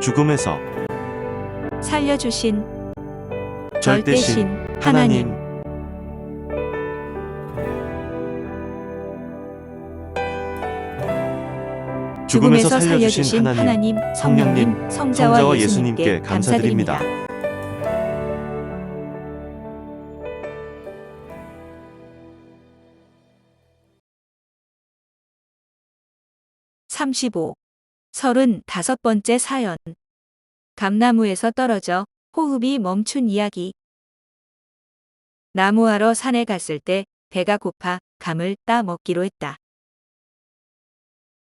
죽음에서 살려주신 절대신 하나님. 죽음에서 살려주신 하나님, 성령님, 성자와 예수님께 감사드립니다. 35. 35번째 사연. 감나무에서 떨어져 호흡이 멈춘 이야기. 나무하러 산에 갔을 때 배가 고파 감을 따 먹기로 했다.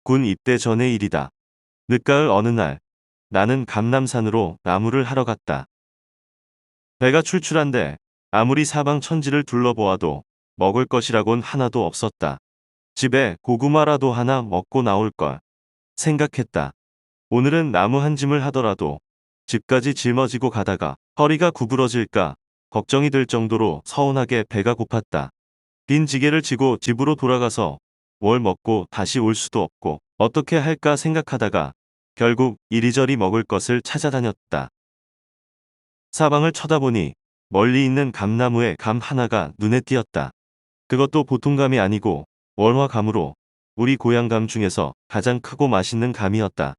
군 입대 전의 일이다. 늦가을 어느 날 나는 감남산으로 나무를 하러 갔다. 배가 출출한데 아무리 사방 천지를 둘러보아도 먹을 것이라곤 하나도 없었다. 집에 고구마라도 하나 먹고 나올 걸 생각했다. 오늘은 나무 한 짐을 하더라도 집까지 짊어지고 가다가 허리가 구부러질까 걱정이 될 정도로 서운하게 배가 고팠다. 빈 지게를 지고 집으로 돌아가서 뭘 먹고 다시 올 수도 없고 어떻게 할까 생각하다가 결국 이리저리 먹을 것을 찾아다녔다. 사방을 쳐다보니 멀리 있는 감나무에 감 하나가 눈에 띄었다. 그것도 보통 감이 아니고 월화감으로 우리 고향감 중에서 가장 크고 맛있는 감이었다.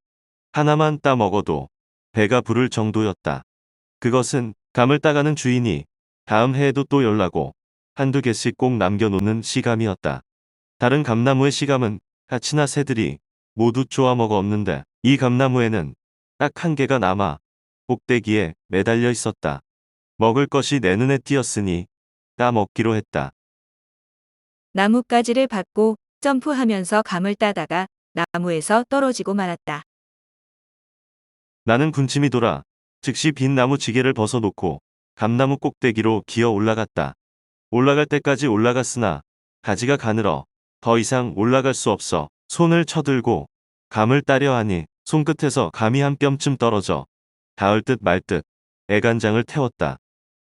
하나만 따 먹어도 배가 부를 정도였다. 그것은 감을 따가는 주인이 다음 해에도 또 열라고 한두 개씩 꼭 남겨놓는 씨감이었다. 다른 감나무의 씨감은 가치나 새들이 모두 쪼아 먹어 없는데 이 감나무에는 딱 한 개가 남아 꼭대기에 매달려 있었다. 먹을 것이 내 눈에 띄었으니 따 먹기로 했다. 나뭇가지를 받고 점프하면서 감을 따다가 나무에서 떨어지고 말았다. 나는 군침이 돌아 즉시 빈 나무 지게를 벗어놓고 감나무 꼭대기로 기어 올라갔다. 올라갈 때까지 올라갔으나 가지가 가늘어 더 이상 올라갈 수 없어 손을 쳐들고 감을 따려 하니 손끝에서 감이 한 뼘쯤 떨어져 닿을 듯 말 듯 애간장을 태웠다.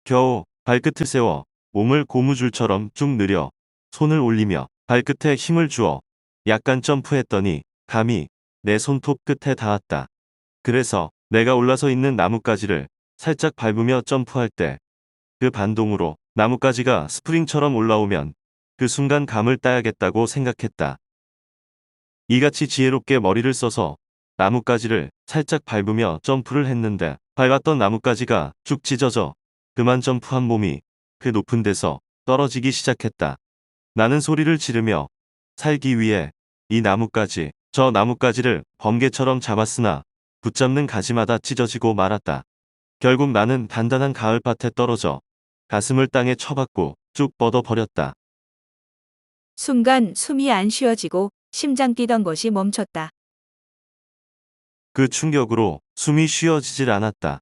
겨우 발끝을 세워 몸을 고무줄처럼 쭉 늘여 손을 올리며 발끝에 힘을 주어 약간 점프했더니 감이 내 손톱 끝에 닿았다. 그래서 내가 올라서 있는 나뭇가지를 살짝 밟으며 점프할 때 그 반동으로 나뭇가지가 스프링처럼 올라오면 그 순간 감을 따야겠다고 생각했다. 이같이 지혜롭게 머리를 써서 나뭇가지를 살짝 밟으며 점프를 했는데 밟았던 나뭇가지가 쭉 찢어져 그만 점프한 몸이 그 높은 데서 떨어지기 시작했다. 나는 소리를 지르며 살기 위해 이 나뭇가지 저 나뭇가지를 번개처럼 잡았으나 붙잡는 가지마다 찢어지고 말았다. 결국 나는 단단한 가을밭에 떨어져 가슴을 땅에 쳐박고 쭉 뻗어버렸다. 순간 숨이 안 쉬어지고 심장 뛰던 것이 멈췄다. 그 충격으로 숨이 쉬어지질 않았다.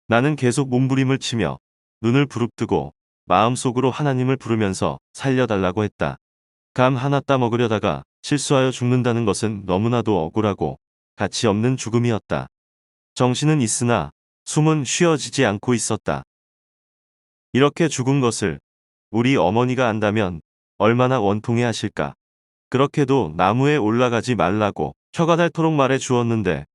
나는 계속 몸부림을 치며 눈을 부릅뜨고 마음속으로 하나님을 부르면서 살려달라고 했다. 감 하나 따먹으려다가 실수하여 죽는다는 것은 너무나도 억울하고 가치 없는 죽음이었다. 정신은 있으나 숨은 쉬어지지 않고 있었다. 이렇게 죽은 것을 우리 어머니가 안다면 얼마나 원통해 하실까. 그렇게도 나무에 올라가지 말라고 혀가 닳도록 말해 주었는데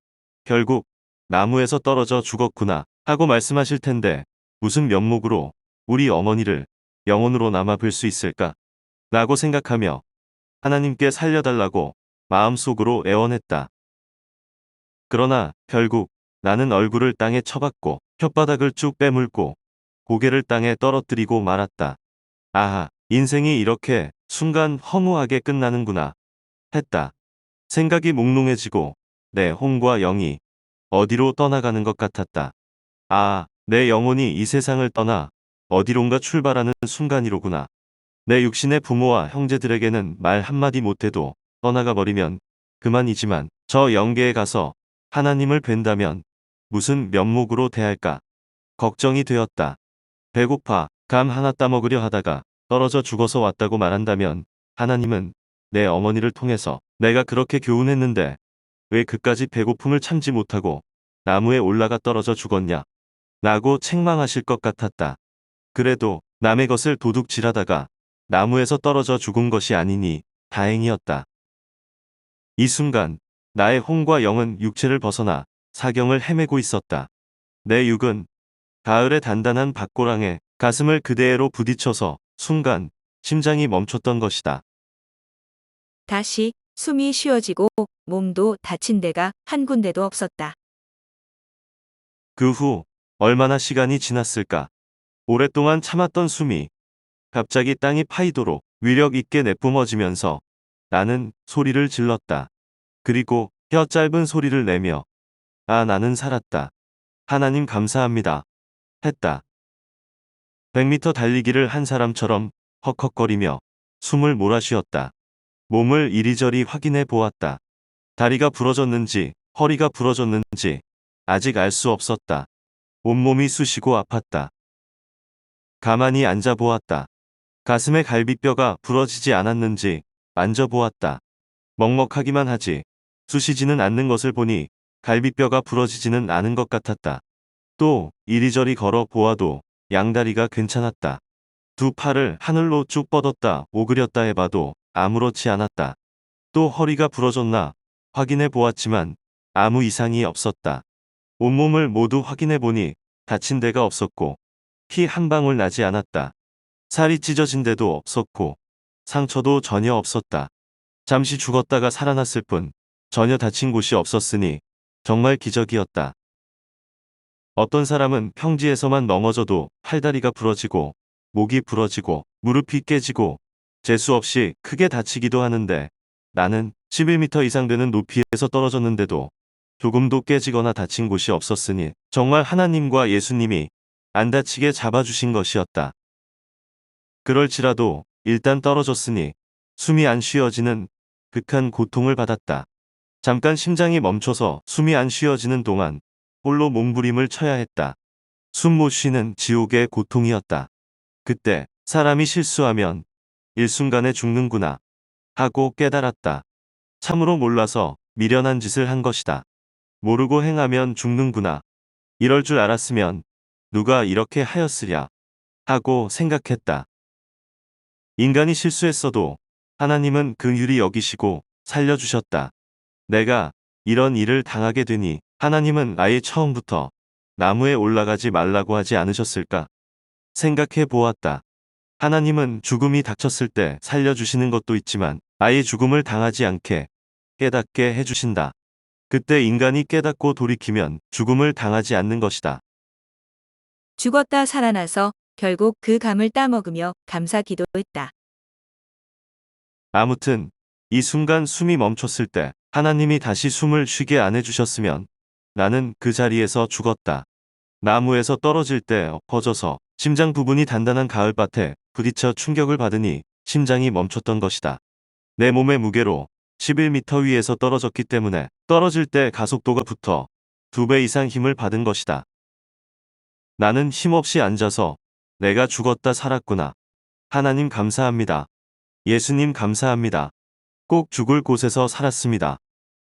결국 나무에서 떨어져 죽었구나 하고 말씀하실 텐데 무슨 면목으로 우리 어머니를 영혼으로 남아 뵐 수 있을까? 라고 생각하며 하나님께 살려달라고 마음속으로 애원했다. 그러나 결국 나는 얼굴을 땅에 쳐박고 혓바닥을 쭉 빼물고 고개를 땅에 떨어뜨리고 말았다. 아하, 인생이 이렇게 순간 허무하게 끝나는구나 했다. 생각이 몽롱해지고 내 혼과 영이 어디로 떠나가는 것 같았다. 아, 내 영혼이 이 세상을 떠나 어디론가 출발하는 순간이로구나. 내 육신의 부모와 형제들에게는 말 한마디 못해도 떠나가 버리면 그만이지만 저 영계에 가서 하나님을 뵌다면 무슨 면목으로 대할까 걱정이 되었다. 배고파 감 하나 따먹으려 하다가 떨어져 죽어서 왔다고 말한다면 하나님은 내 어머니를 통해서 내가 그렇게 교훈했는데 왜 그까지 배고픔을 참지 못하고 나무에 올라가 떨어져 죽었냐 라고 책망하실 것 같았다. 그래도 남의 것을 도둑질하다가 나무에서 떨어져 죽은 것이 아니니 다행이었다. 이 순간 나의 혼과 영은 육체를 벗어나 사경을 헤매고 있었다. 내 육은 가을의 단단한 밭고랑에 가슴을 그대로 부딪혀서 순간 심장이 멈췄던 것이다. 다시 숨이 쉬어지고 몸도 다친 데가 한 군데도 없었다. 그 후 얼마나 시간이 지났을까? 오랫동안 참았던 숨이 갑자기 땅이 파이도록 위력 있게 내뿜어지면서 나는 소리를 질렀다. 그리고 혀 짧은 소리를 내며 아, 나는 살았다. 하나님 감사합니다. 했다. 100m 달리기를 한 사람처럼 헉헉거리며 숨을 몰아쉬었다. 몸을 이리저리 확인해 보았다. 다리가 부러졌는지 허리가 부러졌는지 아직 알 수 없었다. 온몸이 쑤시고 아팠다. 가만히 앉아 보았다. 가슴의 갈비뼈가 부러지지 않았는지 만져보았다. 먹먹하기만 하지 쑤시지는 않는 것을 보니 갈비뼈가 부러지지는 않은 것 같았다. 또 이리저리 걸어 보아도 양다리가 괜찮았다. 두 팔을 하늘로 쭉 뻗었다 오그렸다 해봐도 아무렇지 않았다. 또 허리가 부러졌나 확인해 보았지만 아무 이상이 없었다. 온몸을 모두 확인해 보니 다친 데가 없었고 피 한 방울 나지 않았다. 살이 찢어진 데도 없었고 상처도 전혀 없었다. 잠시 죽었다가 살아났을 뿐 전혀 다친 곳이 없었으니 정말 기적이었다. 어떤 사람은 평지에서만 넘어져도 팔다리가 부러지고 목이 부러지고 무릎이 깨지고 재수 없이 크게 다치기도 하는데 나는 11m 이상 되는 높이에서 떨어졌는데도 조금도 깨지거나 다친 곳이 없었으니 정말 하나님과 예수님이 안 다치게 잡아주신 것이었다. 그럴지라도 일단 떨어졌으니 숨이 안 쉬어지는 극한 고통을 받았다. 잠깐 심장이 멈춰서 숨이 안 쉬어지는 동안 홀로 몸부림을 쳐야 했다. 숨 못 쉬는 지옥의 고통이었다. 그때 사람이 실수하면 일순간에 죽는구나 하고 깨달았다. 참으로 몰라서 미련한 짓을 한 것이다. 모르고 행하면 죽는구나. 이럴 줄 알았으면 누가 이렇게 하였으랴 하고 생각했다. 인간이 실수했어도 하나님은 긍휼히 여기시고 살려주셨다. 내가 이런 일을 당하게 되니 하나님은 아예 처음부터 나무에 올라가지 말라고 하지 않으셨을까? 생각해 보았다. 하나님은 죽음이 닥쳤을 때 살려주시는 것도 있지만 아예 죽음을 당하지 않게 깨닫게 해주신다. 그때 인간이 깨닫고 돌이키면 죽음을 당하지 않는 것이다. 죽었다 살아나서 결국 그 감을 따먹으며 감사 기도했다. 아무튼 이 순간 숨이 멈췄을 때 하나님이 다시 숨을 쉬게 안 해주셨으면 나는 그 자리에서 죽었다. 나무에서 떨어질 때 엎어져서 심장 부분이 단단한 가을밭에 부딪혀 충격을 받으니 심장이 멈췄던 것이다. 내 몸의 무게로 11m 위에서 떨어졌기 때문에 떨어질 때 가속도가 붙어 2배 이상 힘을 받은 것이다. 나는 힘없이 앉아서 내가 죽었다 살았구나. 하나님 감사합니다. 예수님 감사합니다. 꼭 죽을 곳에서 살았습니다.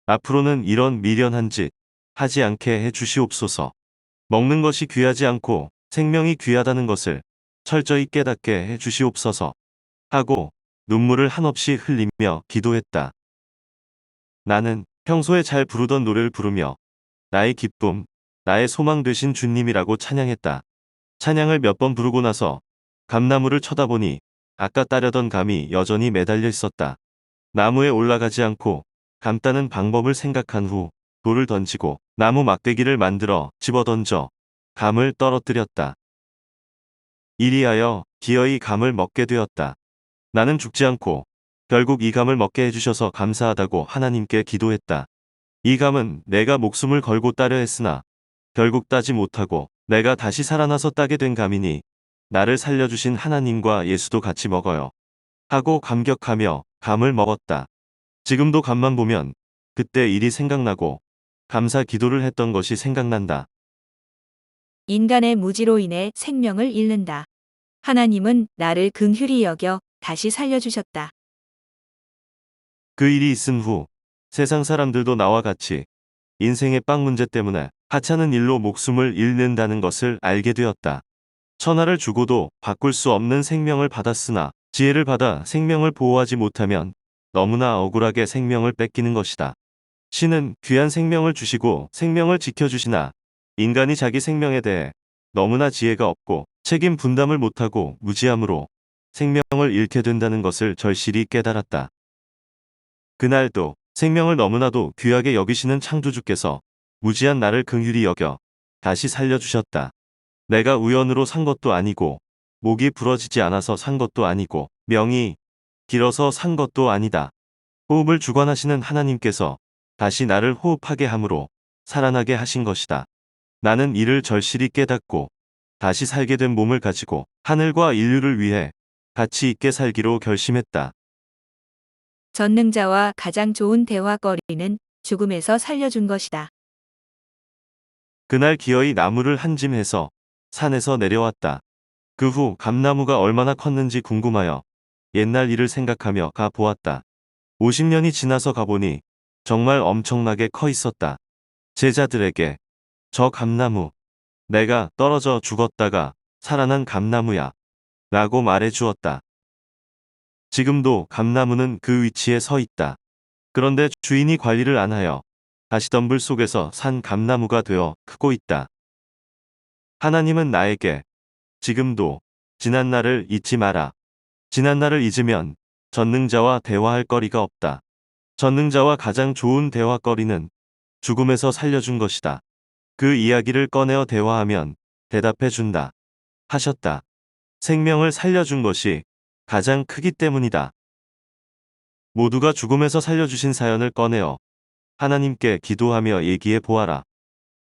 앞으로는 이런 미련한 짓 하지 않게 해 주시옵소서. 먹는 것이 귀하지 않고 생명이 귀하다는 것을 철저히 깨닫게 해 주시옵소서. 하고 눈물을 한없이 흘리며 기도했다. 나는 평소에 잘 부르던 노래를 부르며 나의 기쁨, 나의 소망 되신 주님이라고 찬양했다. 찬양을 몇 번 부르고 나서 감나무를 쳐다보니 아까 따려던 감이 여전히 매달려 있었다. 나무에 올라가지 않고 감따는 방법을 생각한 후 돌을 던지고 나무 막대기를 만들어 집어던져 감을 떨어뜨렸다. 이리하여 기어이 감을 먹게 되었다. 나는 죽지 않고 결국 이 감을 먹게 해주셔서 감사하다고 하나님께 기도했다. 이 감은 내가 목숨을 걸고 따려 했으나 결국 따지 못하고 내가 다시 살아나서 따게 된 감이니 나를 살려주신 하나님과 예수도 같이 먹어요. 하고 감격하며 감을 먹었다. 지금도 감만 보면 그때 일이 생각나고 감사 기도를 했던 것이 생각난다. 인간의 무지로 인해 생명을 잃는다. 하나님은 나를 긍휼히 여겨 다시 살려주셨다. 그 일이 있은 후 세상 사람들도 나와 같이 인생의 빵 문제 때문에 하찮은 일로 목숨을 잃는다는 것을 알게 되었다. 천하를 주고도 바꿀 수 없는 생명을 받았으나 지혜를 받아 생명을 보호하지 못하면 너무나 억울하게 생명을 뺏기는 것이다. 신은 귀한 생명을 주시고 생명을 지켜주시나 인간이 자기 생명에 대해 너무나 지혜가 없고 책임 분담을 못하고 무지함으로 생명을 잃게 된다는 것을 절실히 깨달았다. 그날도 생명을 너무나도 귀하게 여기시는 창조주께서 무지한 나를 긍휼히 여겨 다시 살려주셨다. 내가 우연으로 산 것도 아니고 목이 부러지지 않아서 산 것도 아니고 명이 길어서 산 것도 아니다. 호흡을 주관하시는 하나님께서 다시 나를 호흡하게 함으로 살아나게 하신 것이다. 나는 이를 절실히 깨닫고 다시 살게 된 몸을 가지고 하늘과 인류를 위해 가치 있게 살기로 결심했다. 전능자와 가장 좋은 대화거리는 죽음에서 살려준 것이다. 그날 기어이 나무를 한 짐 해서 산에서 내려왔다. 그 후 감나무가 얼마나 컸는지 궁금하여 옛날 일을 생각하며 가 보았다. 50년이 지나서 가보니 정말 엄청나게 커 있었다. 제자들에게 저 감나무, 내가 떨어져 죽었다가 살아난 감나무야 라고 말해 주었다. 지금도 감나무는 그 위치에 서 있다. 그런데 주인이 관리를 안 하여 가시덤불 속에서 산 감나무가 되어 크고 있다. 하나님은 나에게 지금도 지난날을 잊지 마라. 지난날을 잊으면 전능자와 대화할 거리가 없다. 전능자와 가장 좋은 대화거리는 죽음에서 살려준 것이다. 그 이야기를 꺼내어 대화하면 대답해 준다. 하셨다. 생명을 살려준 것이 가장 크기 때문이다. 모두가 죽음에서 살려주신 사연을 꺼내어 하나님께 기도하며 얘기해 보아라.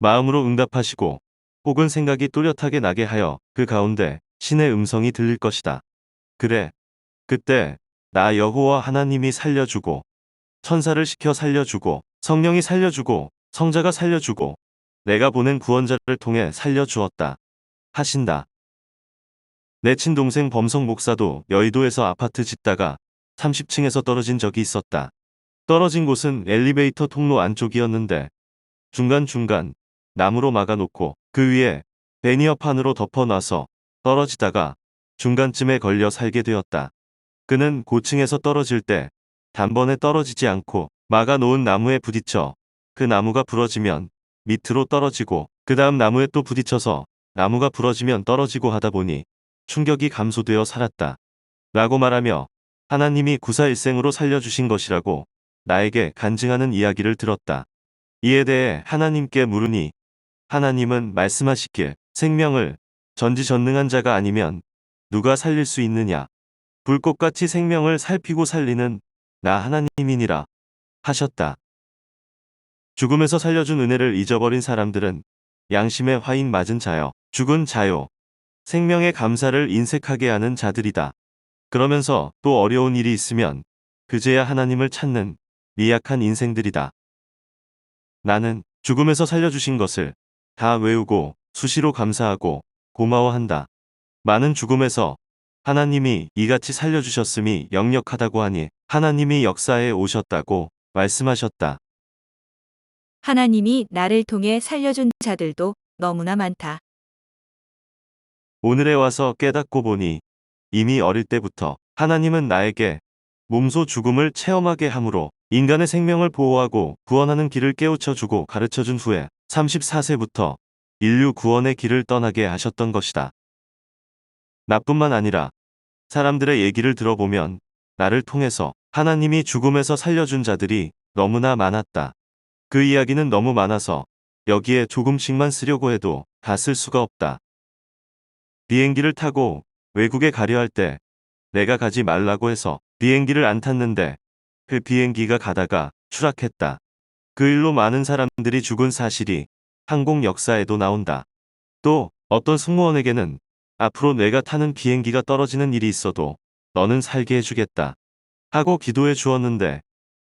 마음으로 응답하시고 혹은 생각이 또렷하게 나게 하여 그 가운데 신의 음성이 들릴 것이다. 그래, 그때 나 여호와 하나님이 살려주고 천사를 시켜 살려주고 성령이 살려주고 성자가 살려주고 내가 보낸 구원자를 통해 살려주었다. 하신다. 내 친동생 범석 목사도 여의도에서 아파트 짓다가 30층에서 떨어진 적이 있었다. 떨어진 곳은 엘리베이터 통로 안쪽이었는데 중간중간 나무로 막아놓고 그 위에 베니어판으로 덮어놔서 떨어지다가 중간쯤에 걸려 살게 되었다. 그는 고층에서 떨어질 때 단번에 떨어지지 않고 막아놓은 나무에 부딪혀 그 나무가 부러지면 밑으로 떨어지고 그 다음 나무에 또 부딪혀서 나무가 부러지면 떨어지고 하다 보니 충격이 감소되어 살았다. 라고 말하며 하나님이 구사일생으로 살려주신 것이라고 나에게 간증하는 이야기를 들었다. 이에 대해 하나님께 물으니 하나님은 말씀하시길 생명을 전지전능한 자가 아니면 누가 살릴 수 있느냐. 불꽃같이 생명을 살피고 살리는 나 하나님이니라 하셨다. 죽음에서 살려준 은혜를 잊어버린 사람들은 양심의 화인 맞은 자여, 죽은 자요. 생명의 감사를 인색하게 하는 자들이다. 그러면서 또 어려운 일이 있으면 그제야 하나님을 찾는 미약한 인생들이다. 나는 죽음에서 살려주신 것을 다 외우고 수시로 감사하고 고마워한다. 많은 죽음에서 하나님이 이같이 살려주셨음이 역력하다고 하니 하나님이 역사에 오셨다고 말씀하셨다. 하나님이 나를 통해 살려준 자들도 너무나 많다. 오늘에 와서 깨닫고 보니 이미 어릴 때부터 하나님은 나에게 몸소 죽음을 체험하게 함으로 인간의 생명을 보호하고 구원하는 길을 깨우쳐 주고 가르쳐 준 후에 34세부터 인류 구원의 길을 떠나게 하셨던 것이다. 나뿐만 아니라 사람들의 얘기를 들어보면 나를 통해서 하나님이 죽음에서 살려준 자들이 너무나 많았다. 그 이야기는 너무 많아서 여기에 조금씩만 쓰려고 해도 다 쓸 수가 없다. 비행기를 타고 외국에 가려 할 때 내가 가지 말라고 해서 비행기를 안 탔는데 그 비행기가 가다가 추락했다. 그 일로 많은 사람들이 죽은 사실이 항공 역사에도 나온다. 또 어떤 승무원에게는 앞으로 내가 타는 비행기가 떨어지는 일이 있어도 너는 살게 해주겠다 하고 기도해 주었는데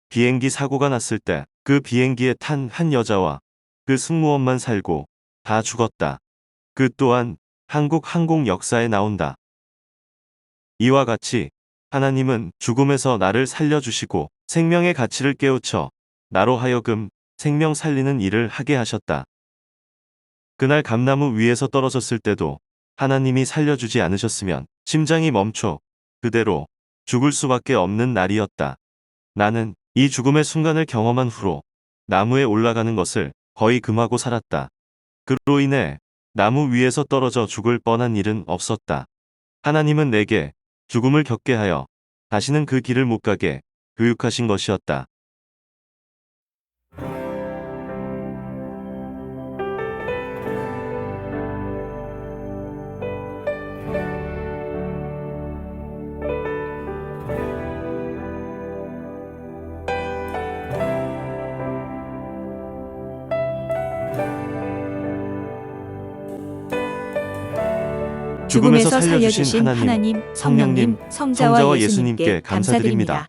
비행기 사고가 났을 때 그 비행기에 탄 한 여자와 그 승무원만 살고 다 죽었다. 그 또한 한국 항공 역사에 나온다. 이와 같이 하나님은 죽음에서 나를 살려주시고 생명의 가치를 깨우쳐 나로 하여금 생명 살리는 일을 하게 하셨다. 그날 감나무 위에서 떨어졌을 때도 하나님이 살려주지 않으셨으면 심장이 멈춰 그대로 죽을 수밖에 없는 날이었다. 나는 이 죽음의 순간을 경험한 후로 나무에 올라가는 것을 거의 금하고 살았다. 그로 인해 나무 위에서 떨어져 죽을 뻔한 일은 없었다. 하나님은 내게 죽음을 겪게 하여 다시는 그 길을 못 가게 교육하신 것이었다. 죽음에서 살려주신 하나님, 성령님, 성자와 예수님께 감사드립니다.